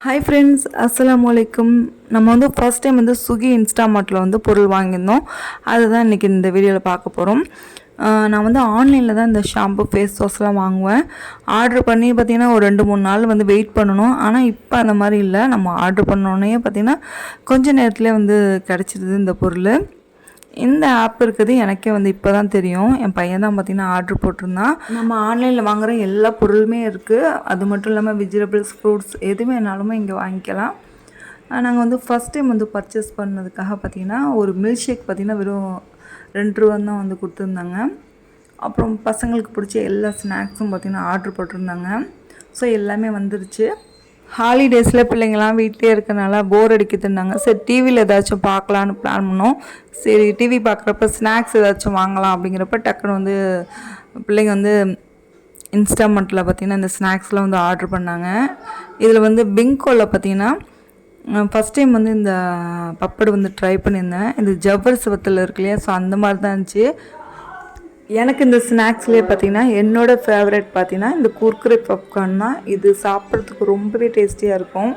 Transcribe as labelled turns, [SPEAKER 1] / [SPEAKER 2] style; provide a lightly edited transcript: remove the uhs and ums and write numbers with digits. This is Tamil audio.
[SPEAKER 1] ஹாய் ஃப்ரெண்ட்ஸ், அஸ்ஸலாமு அலைக்கும். நம்ம வந்து ஃபர்ஸ்ட் டைம் வந்து ஸ்விக்கி இன்ஸ்டாமார்ட்டில் வந்து பொருள் வாங்கியிருந்தோம். அதுதான் இன்றைக்கி இந்த வீடியோவில் பார்க்க போகிறோம். நான் வந்து ஆன்லைனில் தான் இந்த ஷாம்பு ஃபேஸ் வாஷ்லாம் வாங்குவேன். ஆர்டர் பண்ணி பார்த்திங்கன்னா ஒரு 2-3 நாள் வந்து வெயிட் பண்ணணும். ஆனால் இப்போ அந்த மாதிரி இல்லை. நம்ம ஆர்டர் பண்ணோன்னே பார்த்திங்கன்னா கொஞ்சம் நேரத்துலேயே வந்து கிடச்சிடுது இந்த பொருள். இந்த ஆப் இருக்குது எனக்கே வந்து இப்போ தான் தெரியும். என் பையன் தான் பார்த்திங்கன்னா ஆர்டர் போட்டிருந்தான். நம்ம ஆன்லைனில் வாங்குகிற எல்லா பொருளுமே இருக்குது. அது மட்டும் இல்லாமல் வெஜிடபிள்ஸ், ஃப்ரூட்ஸ் எது வேணாலுமே இங்கே வாங்கிக்கலாம். நாங்கள் வந்து ஃபஸ்ட் டைம் வந்து பர்ச்சேஸ் பண்ணதுக்காக பார்த்திங்கன்னா ஒரு மில்க் ஷேக் பார்த்திங்கன்னா வெறும் ₹2 தான் வந்து கொடுத்துருந்தாங்க. அப்புறம் பசங்களுக்கு பிடிச்ச எல்லா ஸ்நாக்ஸும் பார்த்திங்கன்னா ஆர்டர் போட்டிருந்தாங்க. ஸோ எல்லாமே வந்துருச்சு. ஹாலிடேஸில் பிள்ளைங்கள்லாம் வீட்டிலே இருக்கனால போர் அடிக்குதுன்னாங்க. சரி டிவியில் ஏதாச்சும் பார்க்கலான்னு பிளான் பண்ணோம். சரி டிவி பார்க்குறப்ப ஸ்நாக்ஸ் ஏதாச்சும் வாங்கலாம் அப்படிங்கிறப்ப டக்குன்னு வந்து பிள்ளைங்க வந்து இன்ஸ்டாமார்ட்டில் பார்த்திங்கன்னா இந்த ஸ்நாக்ஸ்லாம் வந்து ஆர்டர் பண்ணாங்க. இதில் வந்து பிங்கோவில் பார்த்திங்கன்னா ஃபஸ்ட் டைம் வந்து இந்த பப்படு வந்து ட்ரை பண்ணியிருந்தேன். இந்த ஜவ்வர் சிவத்தில் இருக்கு இல்லையா, ஸோ அந்த மாதிரி தான் இருந்துச்சு. எனக்கு இந்த ஸ்நாக்ஸ்லேயே பார்த்திங்கன்னா என்னோடய ஃபேவரட் பார்த்திங்கன்னா இந்த குர்குரே பாப்கார்ன் தான். இது சாப்பிட்றதுக்கு ரொம்பவே டேஸ்டியாக இருக்கும்.